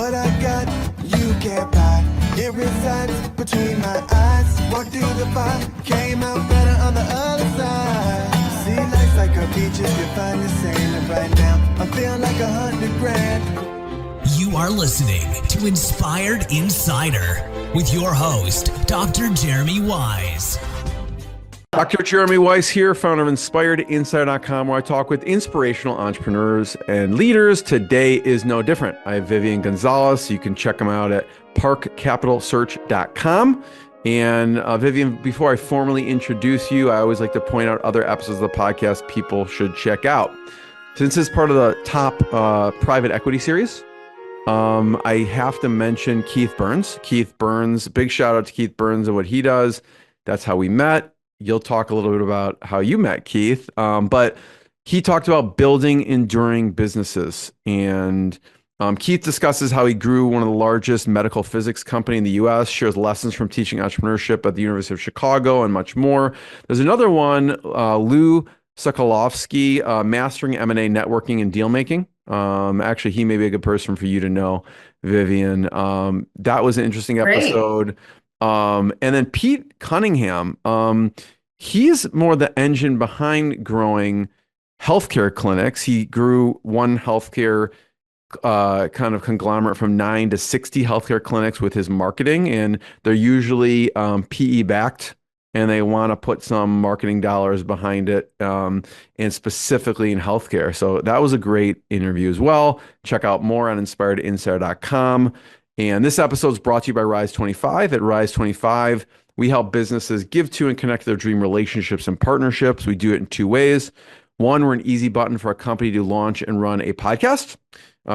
What I got, you can't buy. It resides between my eyes. Walked through the fire, came out better on the other side. See, life's like a beach if you find the sand. And right now, I'm feeling like 100 grand. You are listening to Inspired Insider with your host, Dr. Jeremy Wise. Dr. Jeremy Wise here, founder of InspiredInsider.com, where I talk with inspirational entrepreneurs and leaders. Today is no different. I have Vivian Gonzalez. You can check them out at parkcapitalsearch.com. And Vivian, before I formally introduce you, I always like to point out other episodes of the podcast people should check out. Since it's part of the top private equity series, I have to mention Keith Burns. Keith Burns, big shout out to Keith Burns and what he does. That's how we met. You'll talk a little bit about how you met Keith, but he talked about building enduring businesses. And Keith discusses how he grew one of the largest medical physics company in the U.S., shares lessons from teaching entrepreneurship at the University of Chicago, and much more. There's another one, Lou Sokolovsky, mastering M&A networking and deal making. Actually, he may be a good person for you to know, Vivian. That was an interesting episode. Great. And then Pete Cunningham, he's more the engine behind growing healthcare clinics. He grew one healthcare kind of conglomerate from 9 to 60 healthcare clinics with his marketing, and they're usually PE backed, and they want to put some marketing dollars behind it, and specifically in healthcare. So that was a great interview as well. Check out more on inspiredinsider.com. And this episode is brought to you by Rise 25. At Rise 25, we help businesses give to and connect their dream relationships and partnerships. We do it in two ways. One, we're an easy button for a company to launch and run a podcast.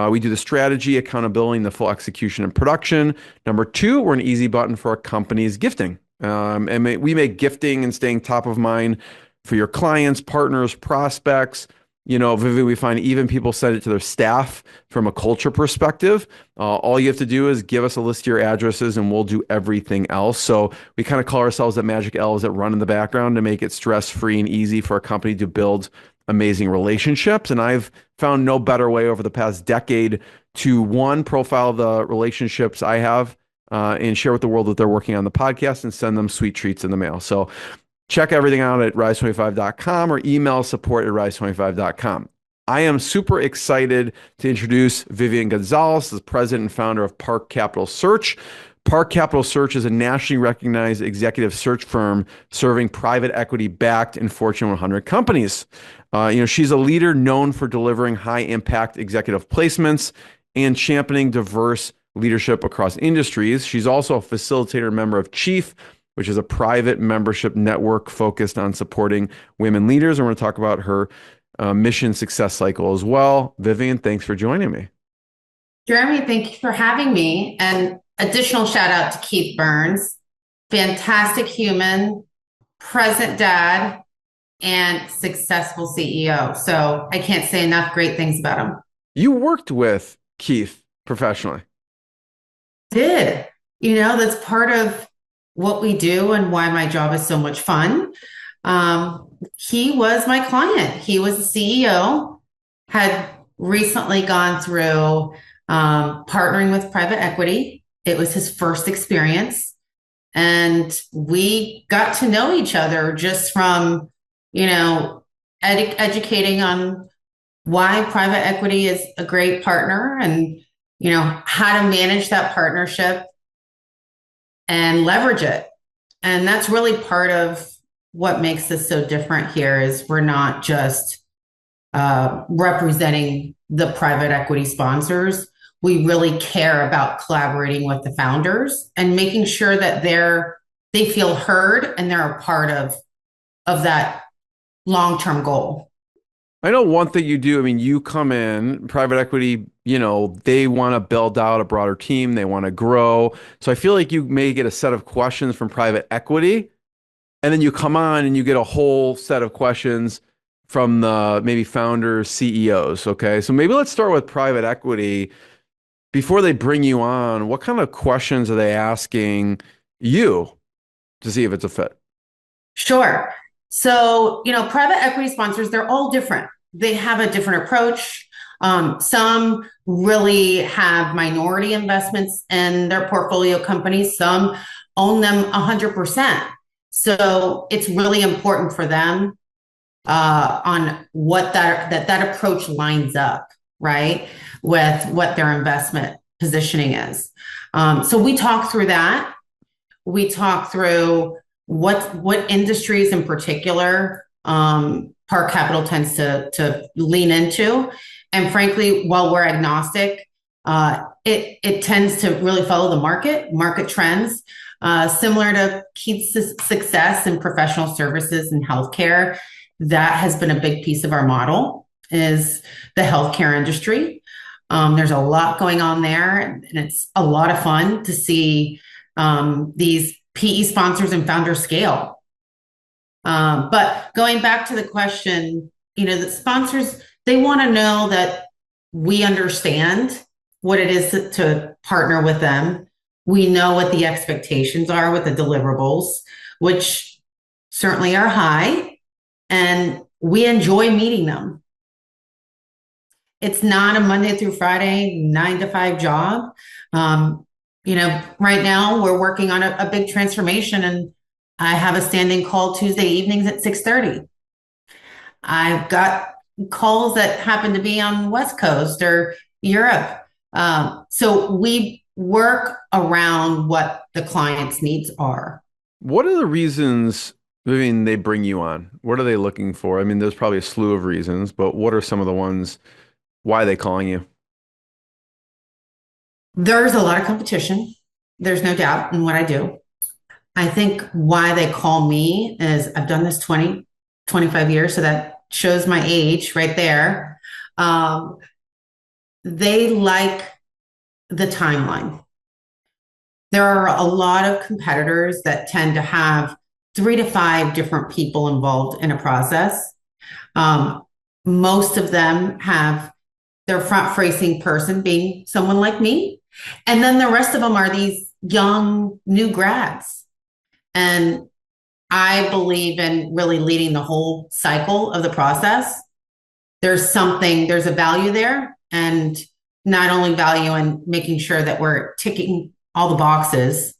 We do the strategy, accountability, and the full execution and production. Number two, we're an easy button for a company's gifting. And we make gifting and staying top of mind for your clients, partners, prospects. You know, Vivi, we find even people send it to their staff from a culture perspective. All you have to do is give us a list of your addresses and we'll do everything else. So we kind of call ourselves the magic elves that run in the background to make it stress-free and easy for a company to build amazing relationships. And I've found no better way over the past decade to, one, profile the relationships I have and share with the world that they're working on the podcast and send them sweet treats in the mail. So check everything out at rise25.com or email support@rise25.com. I am super excited to introduce Vivian Gonzalez, the president and founder of Park Capital Search. Park Capital Search is a nationally recognized executive search firm serving private equity-backed and Fortune 100 companies. She's a leader known for delivering high-impact executive placements and championing diverse leadership across industries. She's also a facilitator member of Chief, which is a private membership network focused on supporting women leaders. And we're going to talk about her mission success cycle as well. Vivian, thanks for joining me. Jeremy, thank you for having me. And additional shout out to Keith Burns, fantastic human, present dad, and successful CEO. So I can't say enough great things about him. You worked with Keith professionally. Did. That's part of what we do and why my job is so much fun. He was my client. He was the CEO, had recently gone through partnering with private equity. It was his first experience. And we got to know each other just from, educating on why private equity is a great partner and, how to manage that partnership and leverage it. And that's really part of what makes this so different here is we're not just representing the private equity sponsors. We really care about collaborating with the founders and making sure that they feel heard and they're a part of that long-term goal. I know one thing you do, you come in, private equity, they want to build out a broader team. They want to grow. So I feel like you may get a set of questions from private equity, and then you come on and you get a whole set of questions from the maybe founders, CEOs. Okay. So maybe let's start with private equity. Before they bring you on, what kind of questions are they asking you to see if it's a fit? Sure. So, private equity sponsors, they're all different. They have a different approach. Some really have minority investments in their portfolio companies. Some own them 100%. So it's really important for them on what that approach lines up, right, with what their investment positioning is. So we talk through that. We talk through what industries in particular Park Capital tends to lean into. And frankly, while we're agnostic, it tends to really follow the market trends, similar to Keith's success in professional services and healthcare. That has been a big piece of our model, is the healthcare industry. There's a lot going on there, and it's a lot of fun to see these PE sponsors and founders scale. But going back to the question, the sponsors, they want to know that we understand what it is to partner with them. We know what the expectations are with the deliverables, which certainly are high, and we enjoy meeting them. It's not a Monday through Friday, 9 to 5 job. Right now we're working on a big transformation, and I have a standing call Tuesday evenings at 6:30. I've got calls that happen to be on the West Coast or Europe. So we work around what the client's needs are. What are the reasons, Vivian, they bring you on? What are they looking for? I mean, there's probably a slew of reasons, but what are some of the ones, why are they calling you? There's a lot of competition. There's no doubt in what I do. I think why they call me is I've done this 20, 25 years, so that shows my age right there. They like the timeline. There are a lot of competitors that tend to have 3 to 5 different people involved in a process. Most of them have their front-facing person being someone like me. And then the rest of them are these young new grads. And I believe in really leading the whole cycle of the process. There's a value there, and not only value in making sure that we're ticking all the boxes,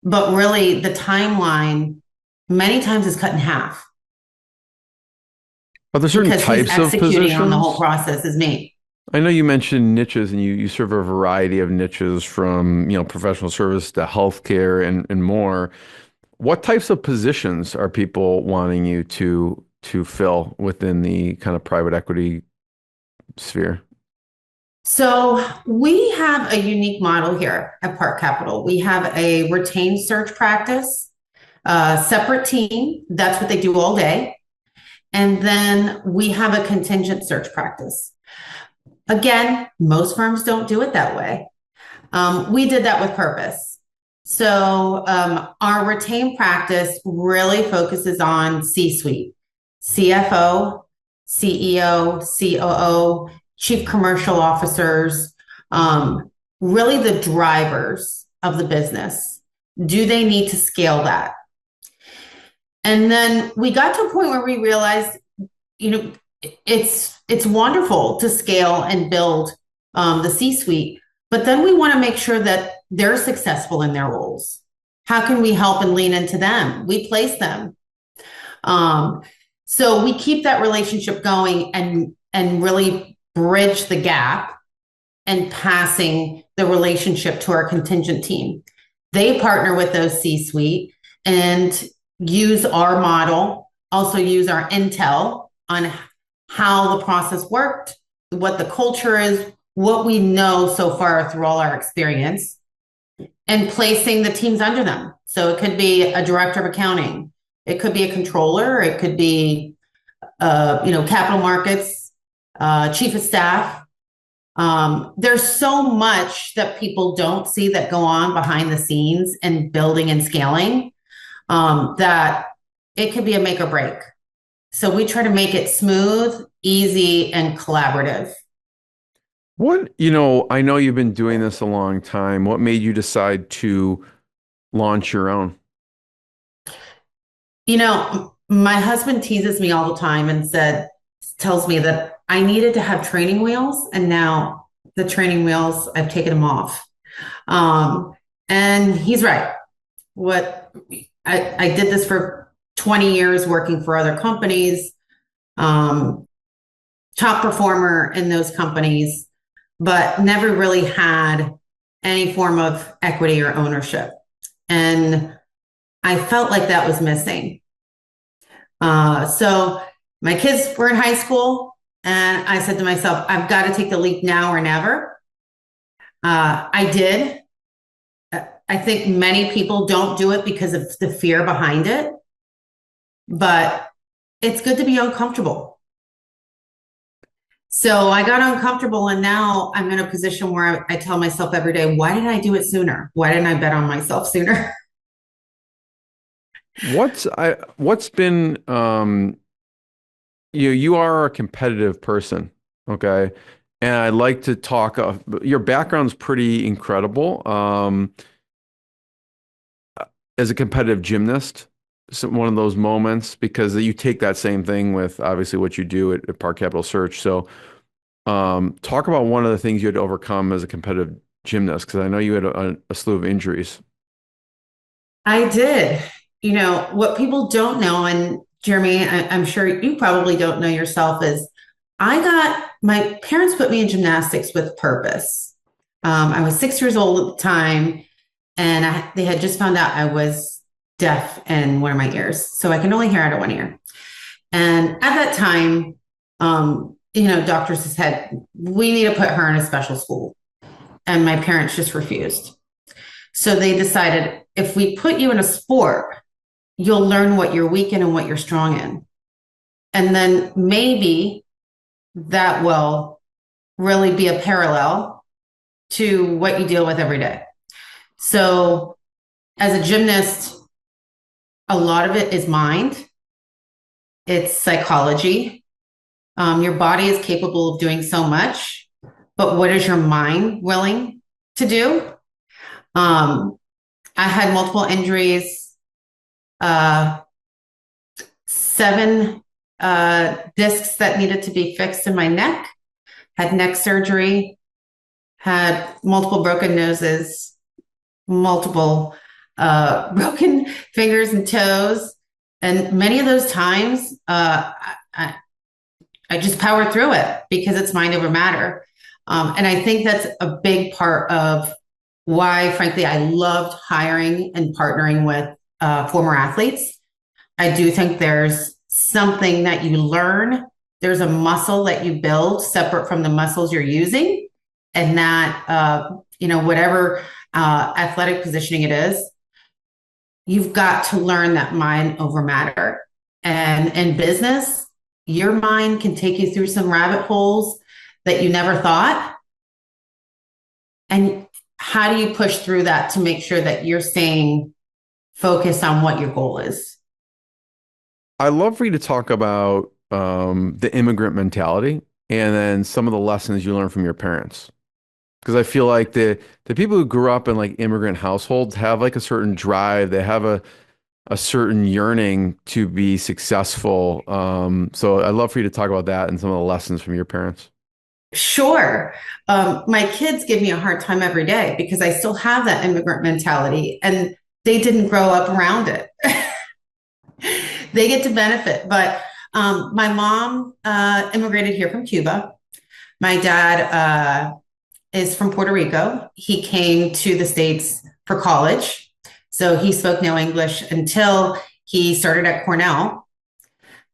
but really the timeline many times is cut in half. Are there certain Because types who's of executing positions? on the whole process is me. I know you mentioned niches, and you serve a variety of niches, from professional service to healthcare and more. What types of positions are people wanting you to fill within the kind of private equity sphere? So we have a unique model here at Park Capital. We have a retained search practice, a separate team. That's what they do all day. And then we have a contingent search practice. Again, most firms don't do it that way. We did that with purpose. So our retained practice really focuses on C-suite, CFO, CEO, COO, chief commercial officers, really the drivers of the business. Do they need to scale that? And then we got to a point where we realized, it's wonderful to scale and build the C-suite, but then we want to make sure that they're successful in their roles. How can we help and lean into them? We place them. So we keep that relationship going and really bridge the gap and passing the relationship to our contingent team. They partner with those C-suite and use our model, also use our intel on how the process worked, what the culture is, what we know so far through all our experience, and placing the teams under them. So it could be a director of accounting, it could be a controller, it could be capital markets, chief of staff. There's so much that people don't see that go on behind the scenes in building and scaling, that it could be a make or break. So we try to make it smooth, easy, and collaborative. I know you've been doing this a long time. What made you decide to launch your own? My husband teases me all the time and tells me that I needed to have training wheels, and now the training wheels, I've taken them off. And he's right. What I did this for 20 years working for other companies, top performer in those companies, but never really had any form of equity or ownership. And I felt like that was missing. So my kids were in high school, and I said to myself, I've got to take the leap now or never. I did. I think many people don't do it because of the fear behind it, but it's good to be uncomfortable. So I got uncomfortable, and now I'm in a position where I tell myself every day, why didn't I do it sooner? Why didn't I bet on myself sooner? What's been you are a competitive person, okay? And I'd like to talk your background's pretty incredible. As a competitive gymnast, one of those moments, because you take that same thing with obviously what you do at Park Capital Search. So talk about one of the things you had to overcome as a competitive gymnast, because I know you had a slew of injuries. I did. You know, what people don't know, and Jeremy, I'm sure you probably don't know yourself, is my parents put me in gymnastics with purpose. I was 6 years old at the time, and they had just found out I was deaf in one of my ears. So I can only hear out of one ear. And at that time, doctors said, we need to put her in a special school. And my parents just refused. So they decided, if we put you in a sport, you'll learn what you're weak in and what you're strong in. And then maybe that will really be a parallel to what you deal with every day. So as a gymnast, a lot of it is mind. It's psychology. Your body is capable of doing so much, but what is your mind willing to do? I had multiple injuries, 7 discs that needed to be fixed in my neck, had neck surgery, had multiple broken noses, multiple broken fingers and toes. And many of those times, I just powered through it because it's mind over matter. And I think that's a big part of why, frankly, I loved hiring and partnering with former athletes. I do think there's something that you learn. There's a muscle that you build separate from the muscles you're using. And that, whatever athletic positioning it is, you've got to learn that mind over matter. And in business, your mind can take you through some rabbit holes that you never thought. And how do you push through that to make sure that you're staying focused on what your goal is? I'd love for you to talk about the immigrant mentality and then some of the lessons you learned from your parents. Because I feel like the people who grew up in like immigrant households have like a certain drive. They have a certain yearning to be successful. So I'd love for you to talk about that and some of the lessons from your parents. Sure. My kids give me a hard time every day because I still have that immigrant mentality, and they didn't grow up around it. They get to benefit. But my mom immigrated here from Cuba. My dad is from Puerto Rico. He came to the States for college. So he spoke no English until he started at Cornell.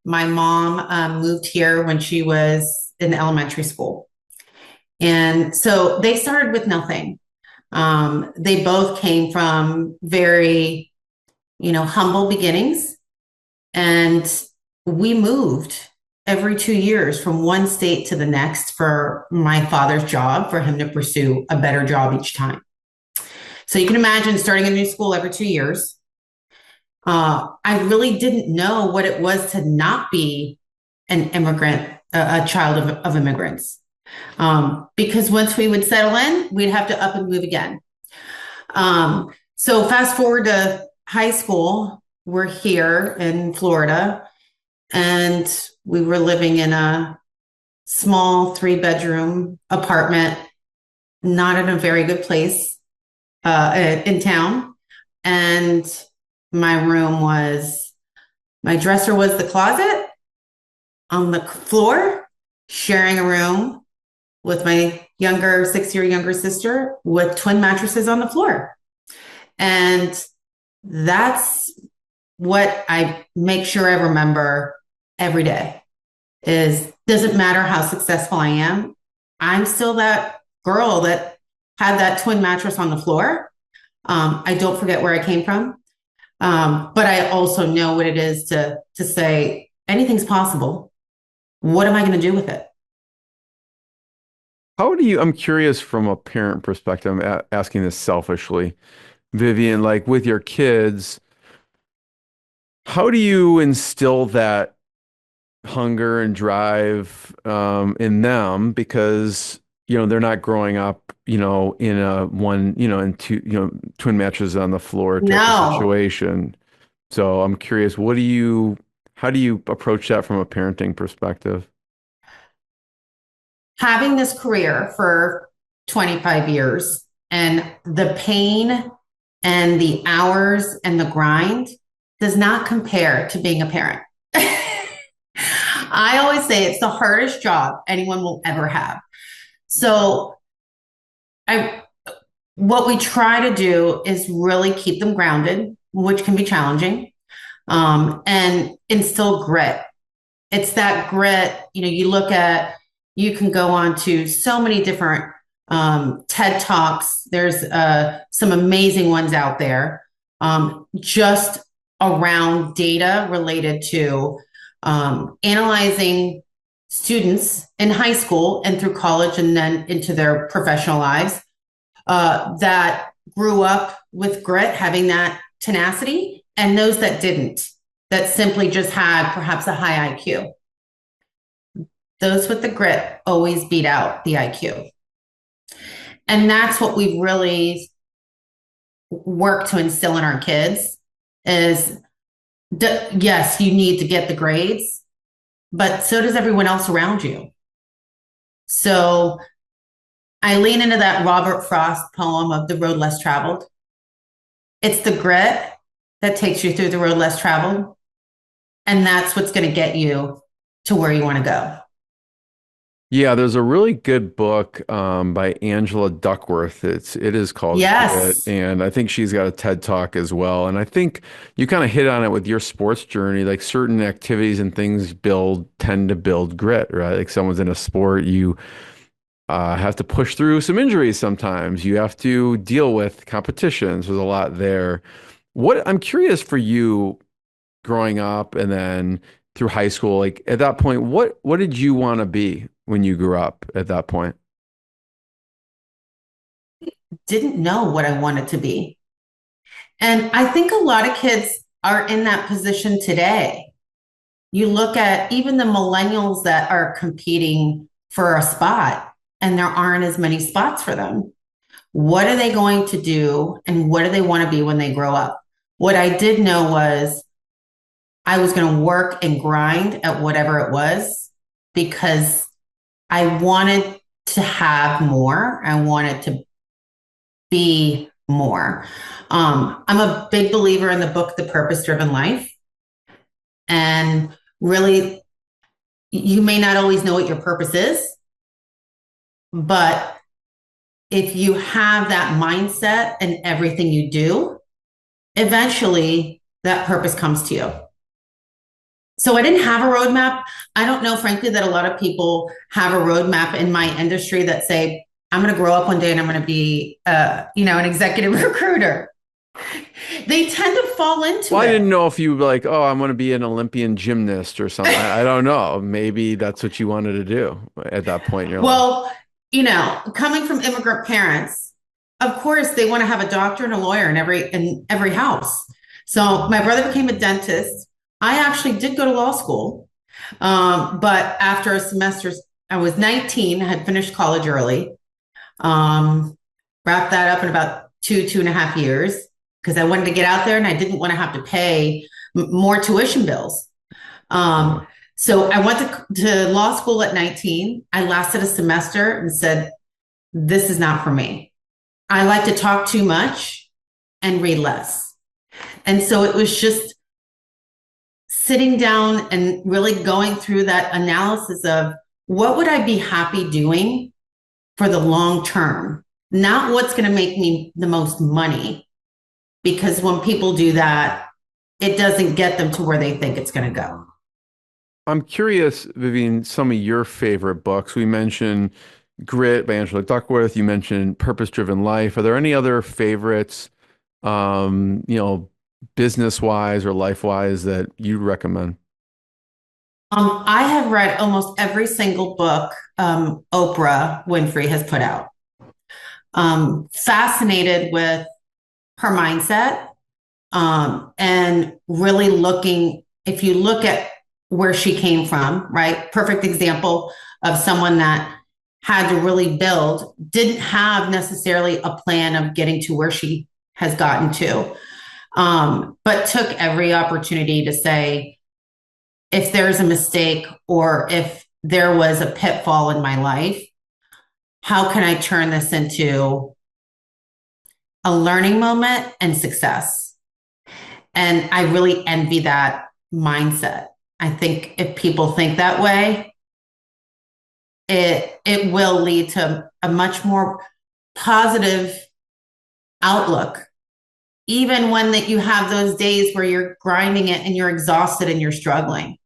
My mom moved here when she was in elementary school. And so they started with nothing. They both came from very, humble beginnings. And we moved every 2 years from one state to the next for my father's job, for him to pursue a better job each time. So you can imagine starting a new school every 2 years. I really didn't know what it was to not be an immigrant, a child of immigrants. Because once we would settle in, we'd have to up and move again. So fast forward to high school, we're here in Florida, and we were living in a small 3-bedroom apartment, not in a very good place in town. And my dresser was the closet on the floor, sharing a room with my 6-year younger sister with twin mattresses on the floor. And that's what I make sure I remember every day is doesn't matter how successful I am. I'm still that girl that had that twin mattress on the floor. I don't forget where I came from. But I also know what it is to say anything's possible. What am I going to do with it? I'm curious from a parent perspective, asking this selfishly, Vivian, like with your kids, how do you instill that hunger and drive in them? Because, they're not growing up, in a one, in two, twin matches on the floor type of No. situation. So I'm curious, how do you approach that from a parenting perspective? Having this career for 25 years and the pain and the hours and the grind does not compare to being a parent. I always say it's the hardest job anyone will ever have. So what we try to do is really keep them grounded, which can be challenging, and instill grit. It's that grit, you can go on to so many different TED Talks. There's some amazing ones out there just around data related to analyzing students in high school and through college and then into their professional lives that grew up with grit, having that tenacity, and those that didn't, that simply just had perhaps a high IQ. Those with the grit always beat out the IQ. And that's what we really work to instill in our kids is, yes, you need to get the grades, but so does everyone else around you. So I lean into that Robert Frost poem of The Road Less Traveled. It's the grit that takes you through the road less traveled. And that's what's going to get you to where you want to go. Yeah, there's a really good book by Angela Duckworth. It is called Yes. Grit, and I think she's got a TED Talk as well. And I think you kind of hit on it with your sports journey. Like certain activities and things tend to build grit, right? Like someone's in a sport, you have to push through some injuries sometimes. You have to deal with competitions. There's a lot there. I'm curious for you growing up and then through high school, like at that point, what did you want to be when you grew up at that point? Didn't know what I wanted to be. And I think a lot of kids are in that position today. You look at even the millennials that are competing for a spot, and there aren't as many spots for them. What are they going to do, and what do they want to be when they grow up? What I did know was I was going to work and grind at whatever it was because I wanted to have more. I wanted to be more. I'm a big believer in the book, The Purpose Driven Life. And really, you may not always know what your purpose is, but if you have that mindset in everything you do, eventually that purpose comes to you. So I didn't have a roadmap. I don't know, frankly, that a lot of people have a roadmap in my industry that say, I'm going to grow up one day and I'm going to be, an executive recruiter. They tend to fall into it. I didn't know if you were like, oh, I'm going to be an Olympian gymnast or something. I don't know. Maybe that's what you wanted to do at that point in your life. Well, coming from immigrant parents, of course, they want to have a doctor and a lawyer in every house. So my brother became a dentist. I actually did go to law school, but after a semester, I was 19, I had finished college early, wrapped that up in about 2.5 years, because I wanted to get out there and I didn't want to have to pay more tuition bills. So I went to law school at 19. I lasted a semester and said, this is not for me. I like to talk too much and read less. And so it was just sitting down and really going through that analysis of what would I be happy doing for the long term, not what's going to make me the most money. Because when people do that, it doesn't get them to where they think it's going to go. I'm curious, Vivian, some of your favorite books. We mentioned Grit by Angela Duckworth. You mentioned Purpose Driven Life. Are there any other favorites, you know, business wise or life wise that you recommend? I have read almost every single book Oprah Winfrey has put out. Fascinated with her mindset and really looking, if you look at where she came from, right? Perfect example of someone that had to really build, didn't have necessarily a plan of getting to where she has gotten to, but took every opportunity to say, if there's a mistake or if there was a pitfall in my life, how can I turn this into a learning moment and success? And I really envy that mindset. I think if people think that way, it will lead to a much more positive outlook, even when that you have those days where you're grinding it and you're exhausted and you're struggling.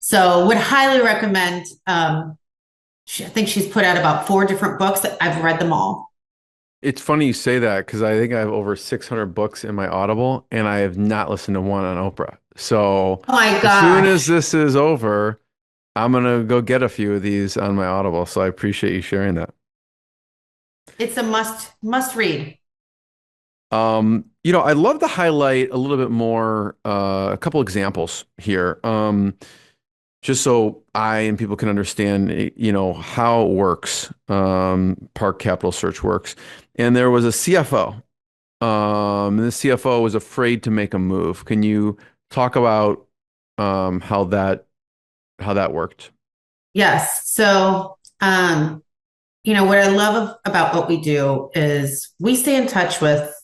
So would highly recommend, I think she's put out about 4 different books. I've read them all. It's funny you say that because I think I have over 600 books in my Audible and I have not listened to one on Oprah. So Oh my as soon as gosh. this is over, I'm gonna go get a few of these on my Audible. So I appreciate you sharing that. It's a must read. You know, I'd love to highlight a little bit more, a couple examples here. Just so I and people can understand, you know, how it works, Park Capital Search works. And there was a CFO. And the CFO was afraid to make a move. Can you talk about how that worked? Yes. So, you know, what I love about what we do is we stay in touch with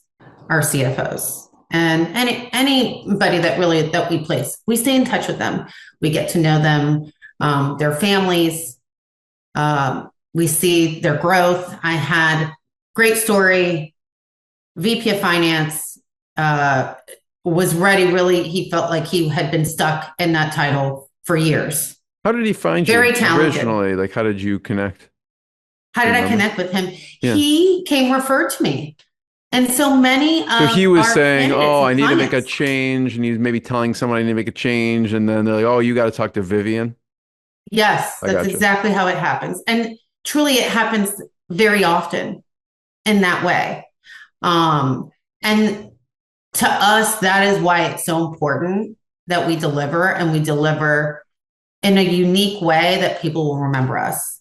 our CFOs and anybody that we place. We stay in touch with them. We get to know them, their families. We see their growth. I had great story. VP of Finance was ready. Really, he felt like he had been stuck in that title for years. How did he find Very you talented. originally? Like, how did you connect? How Do did you I remember? connect with him? Yeah. He came referred to me. And so many So of he was our saying, candidates "Oh, and I need to make a clients, change," and he's maybe telling someone I need to make a change, and then they're like, "Oh, you got to talk to Vivian." yes, I that's got you. exactly how it happens. And truly, it happens very often in that way. And to us, that is why it's so important that we deliver and we deliver in a unique way that people will remember us.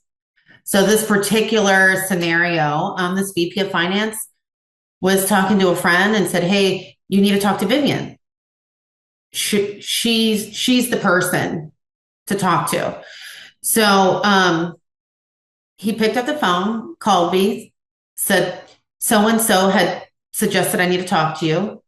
So this particular scenario, this VP of Finance was talking to a friend and said, "Hey, you need to talk to Vivian. She's the person to talk to." So he picked up the phone, called me, said, "So and so had suggested I need to talk to you."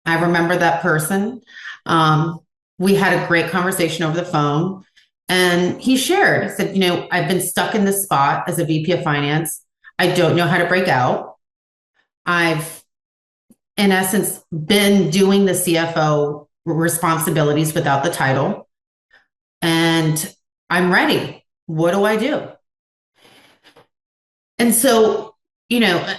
I remember that person. Um, we had a great conversation over the phone. And he shared, he said, "You know, I've been stuck in this spot as a VP of Finance. I don't know how to break out. I've, in essence, been doing the CFO responsibilities without the title. And I'm ready. What do I do?" And so, you know,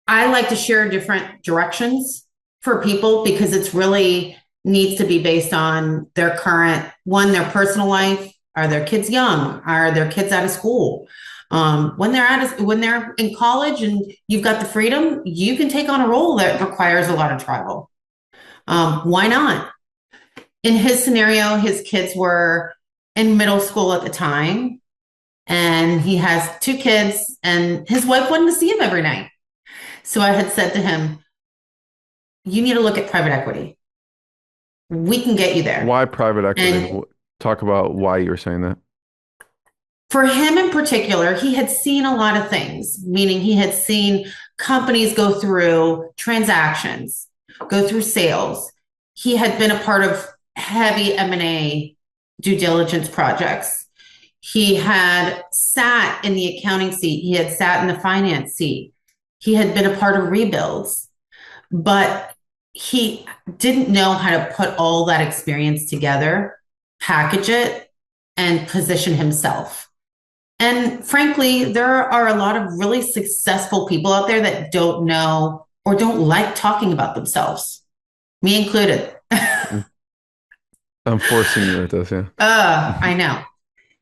I like to share different directions for people because it's really needs to be based on their current one, their personal life. Are their kids young? Are their kids out of school? When they're in college and you've got the freedom, you can take on a role that requires a lot of travel. Why not? In his scenario, his kids were in middle school at the time, and he has 2 kids, and his wife wanted to see him every night. So I had said to him, "You need to look at private equity. we can get you there. Why private equity? And Talk about why you were saying that. for him in particular, he had seen a lot of things, meaning he had seen companies go through transactions, go through sales. He had been a part of heavy M&A due diligence projects. He had sat in the accounting seat. He had sat in the finance seat. He had been a part of rebuilds, but he didn't know how to put all that experience together, package it, and position himself. And frankly, there are a lot of really successful people out there that don't know or don't like talking about themselves, me included. I'm forcing you with this, yeah. I know.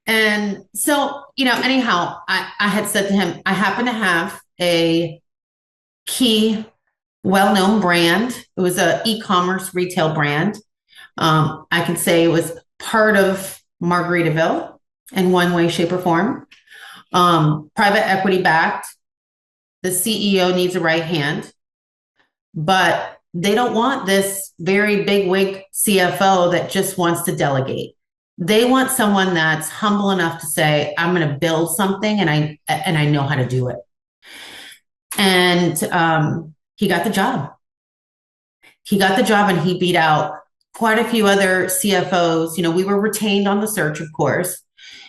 And so, anyhow, I had said to him, I happen to have a key, well-known brand. It was an e-commerce retail brand. I can say it was part of Margaritaville in one way, shape, or form. Private equity backed. The CEO needs a right hand, but they don't want this very big wig CFO that just wants to delegate. They want someone that's humble enough to say, I'm going to build something and I know how to do it. And he got the job. He got the job and he beat out quite a few other CFOs. We were retained on the search, of course.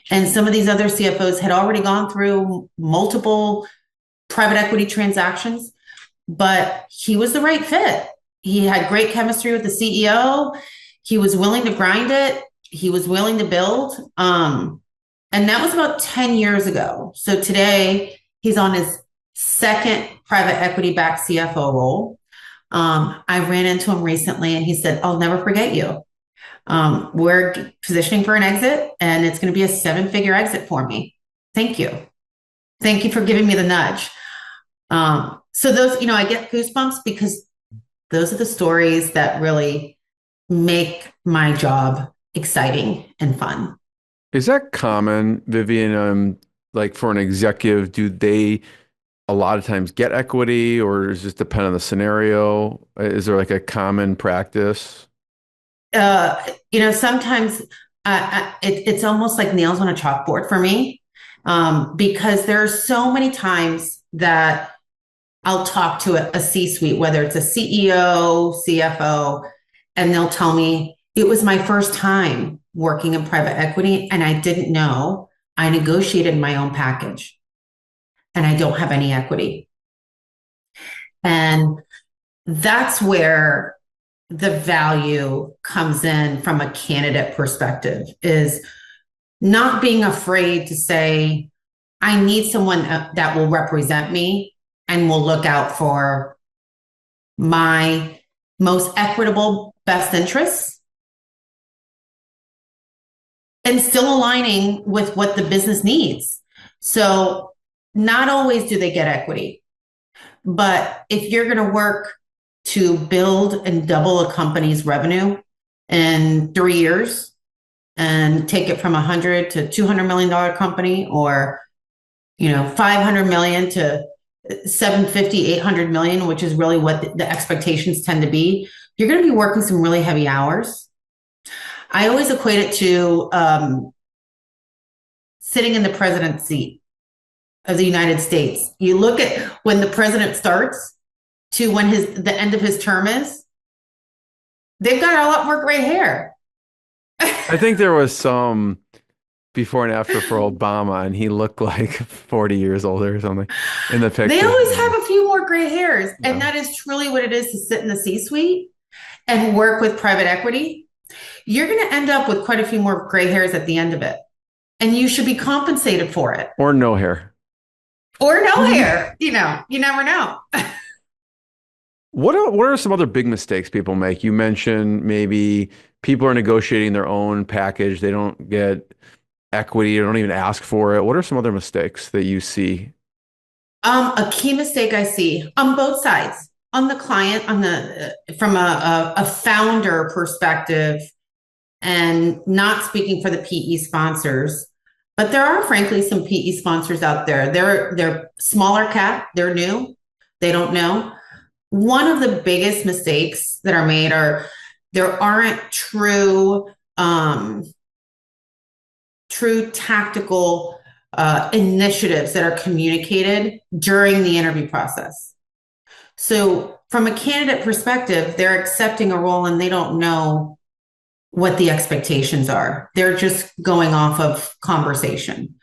And some of these other CFOs had already gone through multiple private equity transactions, but he was the right fit. He had great chemistry with the CEO. He was willing to grind it. He was willing to build. And that was about 10 years ago. So today he's on his second private equity backed CFO role. I ran into him recently and he said, I'll never forget you. We're positioning for an exit and it's going to be a 7-figure exit for me. Thank you. Thank you for giving me the nudge. So those, I get goosebumps because those are the stories that really make my job exciting and fun. Is that common, Vivian? Like for an executive, do they a lot of times get equity, or does it just depend on the scenario? Is there like a common practice? Sometimes it's almost like nails on a chalkboard for me, because there are so many times that I'll talk to a C-suite, whether it's a CEO, CFO, and they'll tell me, it was my first time working in private equity and I didn't know. I negotiated my own package and I don't have any equity. And that's where the value comes in from a candidate perspective, is not being afraid to say, I need someone that will represent me and will look out for my most equitable best interests, and still aligning with what the business needs. So not always do they get equity, but if you're going to work to build and double a company's revenue in 3 years and take it from $100 to $200 million company, or, $500 million to $750, $800 million, which is really what the expectations tend to be, you're going to be working some really heavy hours. I always equate it to sitting in the president's seat of the United States. You look at when the president starts to when the end of his term is, they've got a lot more gray hair. I think there was some before and after for Obama, and he looked like 40 years older or something in the picture. They always have a few more gray hairs. Yeah. And that is truly what it is to sit in the C-suite and work with private equity. You're going to end up with quite a few more gray hairs at the end of it. And you should be compensated for it. Or no hair. Or no hair. You never know. What are some other big mistakes people make? You mentioned maybe people are negotiating their own package. They don't get equity. They don't even ask for it. What are some other mistakes that you see? A key mistake I see on both sides, on the client, from a founder perspective, and not speaking for the PE sponsors, but there are frankly some PE sponsors out there. They're smaller cap. They're new. They don't know. One of the biggest mistakes that are made are There aren't true tactical initiatives that are communicated during the interview process. So, from a candidate perspective, they're accepting a role and they don't know what the expectations are. They're just going off of conversation.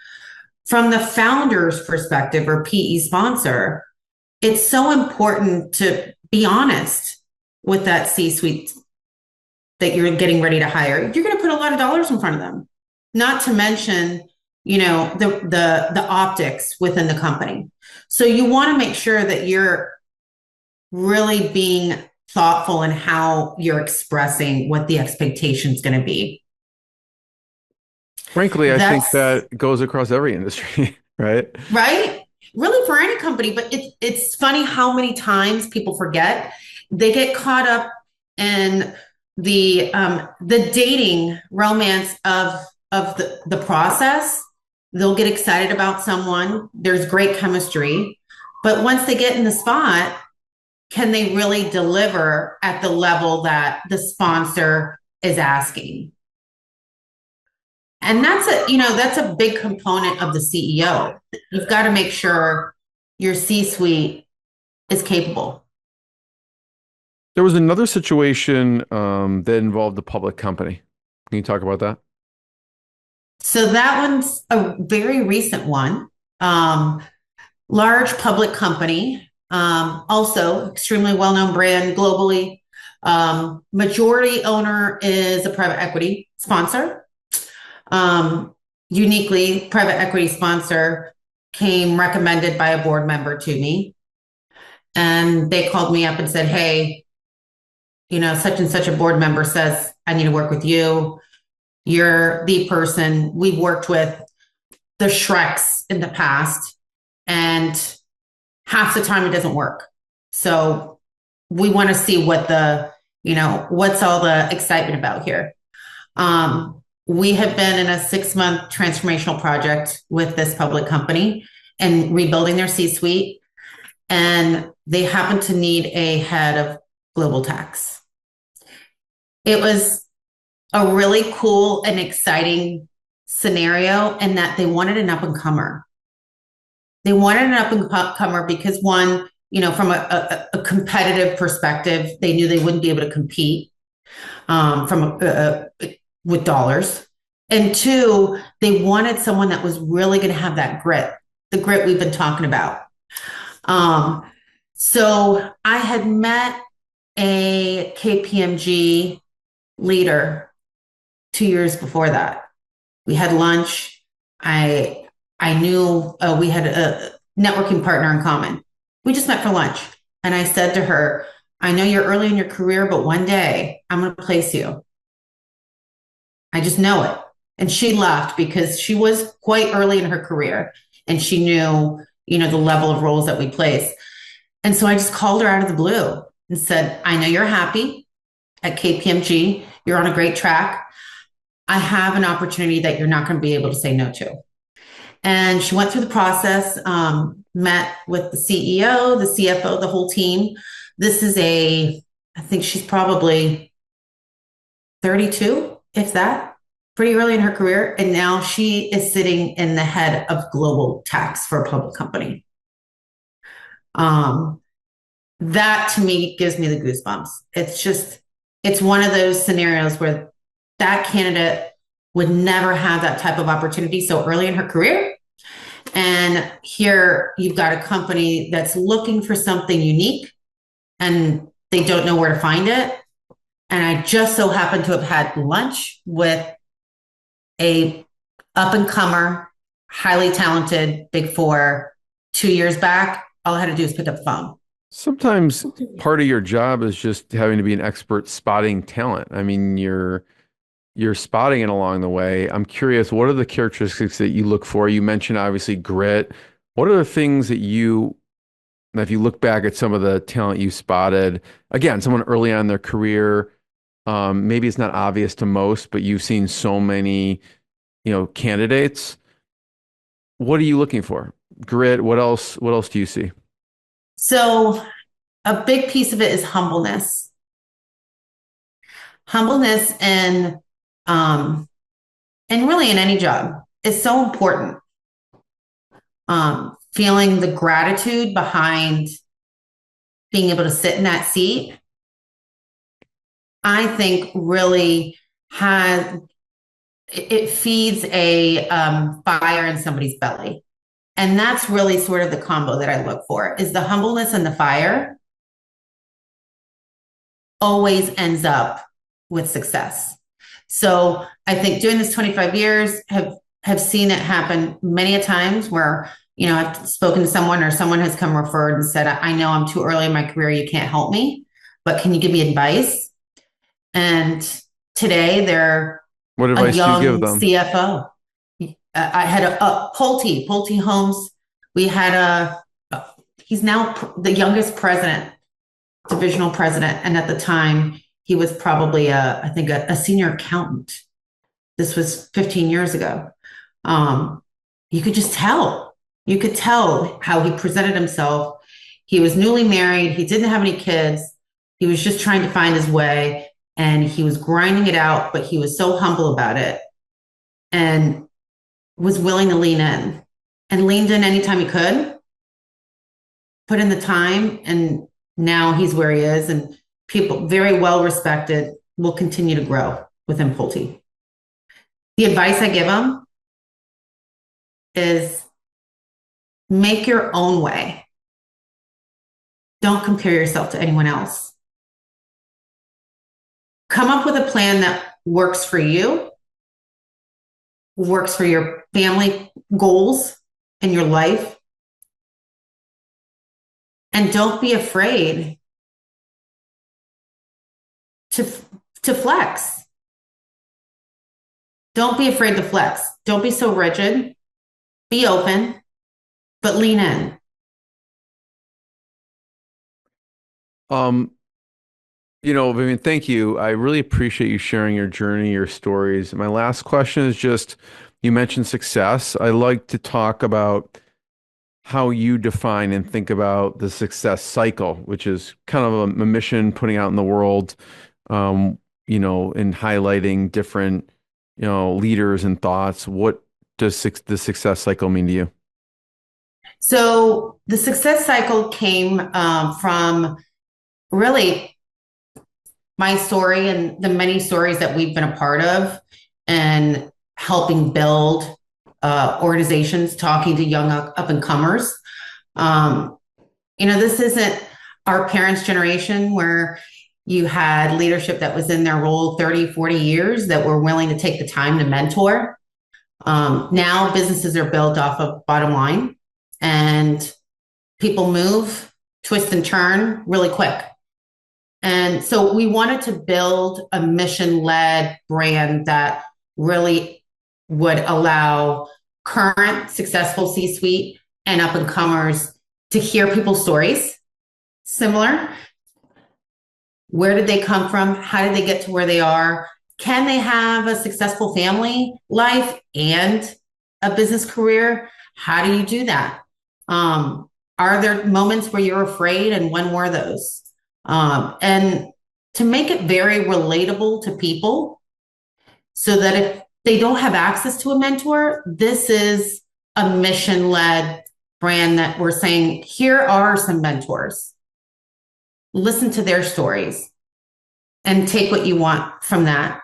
From the founder's perspective or PE sponsor, it's so important to be honest with that C suite that you're getting ready to hire. You're going to put a lot of dollars in front of them, not to mention, the optics within the company. So you want to make sure that you're really being thoughtful in how you're expressing what the expectation is going to be. Frankly, I think That's that goes across every industry, right? right. Really for any company, but it's funny how many times people forget. They get caught up in the dating romance of the process. They'll get excited about someone. There's great chemistry, but once they get in the spot, can they really deliver at the level that the sponsor is asking? And that's a big component of the CEO. You've got to make sure your C-suite is capable. There was another situation that involved the public company. Can you talk about that? So that one's a very recent one. Large public company, also extremely well-known brand globally. Majority owner is a private equity sponsor. Uniquely, private equity sponsor came recommended by a board member to me. And they called me up and said, hey, such and such a board member says, I need to work with you. You're the person. We've worked with the Shreks in the past, and half the time it doesn't work. So we want to see what's all the excitement about here. We have been in a 6-month transformational project with this public company and rebuilding their C-suite. And they happen to need a head of global tax. It was a really cool and exciting scenario in that they wanted an up-and-comer. They wanted an up-and-comer because one, from a competitive perspective, they knew they wouldn't be able to compete with dollars. And two, they wanted someone that was really going to have that grit, the grit we've been talking about. So I had met a KPMG leader 2 years before that. We had lunch. I knew we had a networking partner in common. We just met for lunch. And I said to her, I know you're early in your career, but one day I'm going to place you. I just know it. And she laughed because she was quite early in her career and she knew, the level of roles that we place. And so I just called her out of the blue and said, I know you're happy at KPMG. You're on a great track. I have an opportunity that you're not going to be able to say no to. And she went through the process, met with the CEO, the CFO, the whole team. This is I think she's probably 32, if that, pretty early in her career. And now she is sitting in the head of global tax for a public company. That to me gives me the goosebumps. It's one of those scenarios where that candidate would never have that type of opportunity so early in her career. And here you've got a company that's looking for something unique and they don't know where to find it. And I just so happen to have had lunch with a up-and-comer, highly talented Big Four 2 years back. All I had to do is pick up the phone. Sometimes part of your job is just having to be an expert spotting talent. I mean, you're spotting it along the way. I'm curious, what are the characteristics that you look for? You mentioned obviously grit. What are the things that if you look back at some of the talent you spotted, again, someone early on in their career, maybe it's not obvious to most, but you've seen so many, candidates. What are you looking for? Grit. What else do you see? So a big piece of it is humbleness. humbleness and really in any job is so important. Feeling the gratitude behind being able to sit in that seat, I think really it feeds a fire in somebody's belly. And that's really sort of the combo that I look for, is the humbleness and the fire always ends up with success. So I think doing this 25 years have seen it happen many a times where, I've spoken to someone or someone has come referred and said, I know I'm too early in my career. You can't help me, but can you give me advice? And today they're What advice do you give them? CFO. I had a Pulte Homes. We had he's now the youngest president, divisional president. And at the time he was probably I think a senior accountant. This was 15 years ago. You could just tell. You could tell how he presented himself. He was newly married. He didn't have any kids. He was just trying to find his way, and he was grinding it out, but he was so humble about it and was willing to lean in and leaned in anytime he could, put in the time. And now he's where he is, and people very well respected will continue to grow within Pulte. The advice I give him is make your own way. Don't compare yourself to anyone else. Come up with a plan that works for you, works for your family goals and your life. And don't be afraid to flex. Don't be afraid to flex. Don't be so rigid. Be open, but lean in. Vivian, thank you. I really appreciate you sharing your journey, your stories. My last question is just, you mentioned success. I like to talk about how you define and think about the success cycle, which is kind of a mission putting out in the world, and highlighting different, leaders and thoughts. What does the success cycle mean to you? So the success cycle came from really my story and the many stories that we've been a part of, and helping build organizations, talking to young up and comers. This isn't our parents' generation where you had leadership that was in their role 30, 40 years that were willing to take the time to mentor. Now businesses are built off of bottom line, and people move, twist and turn really quick. And so we wanted to build a mission-led brand that really would allow current successful C-suite and up-and-comers to hear people's stories, similar. Where did they come from? How did they get to where they are? Can they have a successful family life and a business career? How do you do that? Are there moments where you're afraid, and when were those? And to make it very relatable to people, so that if they don't have access to a mentor, this is a mission-led brand that we're saying, here are some mentors. Listen to their stories and take what you want from that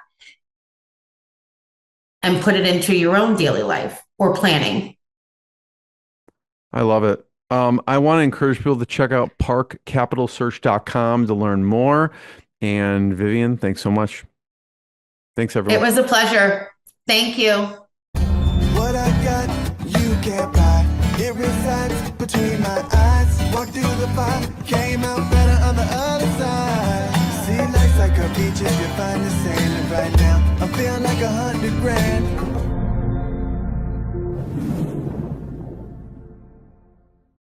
and put it into your own daily life or planning. I love it. I want to encourage people to check out parkcapitalsearch.com to learn more. And Vivian, thanks so much. Thanks, everyone. It was a pleasure. Thank you. What I got, you can't buy. It resides between my eyes. Walked through the fire, came out better on the other side. See, life's like a beach if you find the sand. And right now, I feel like $100 grand.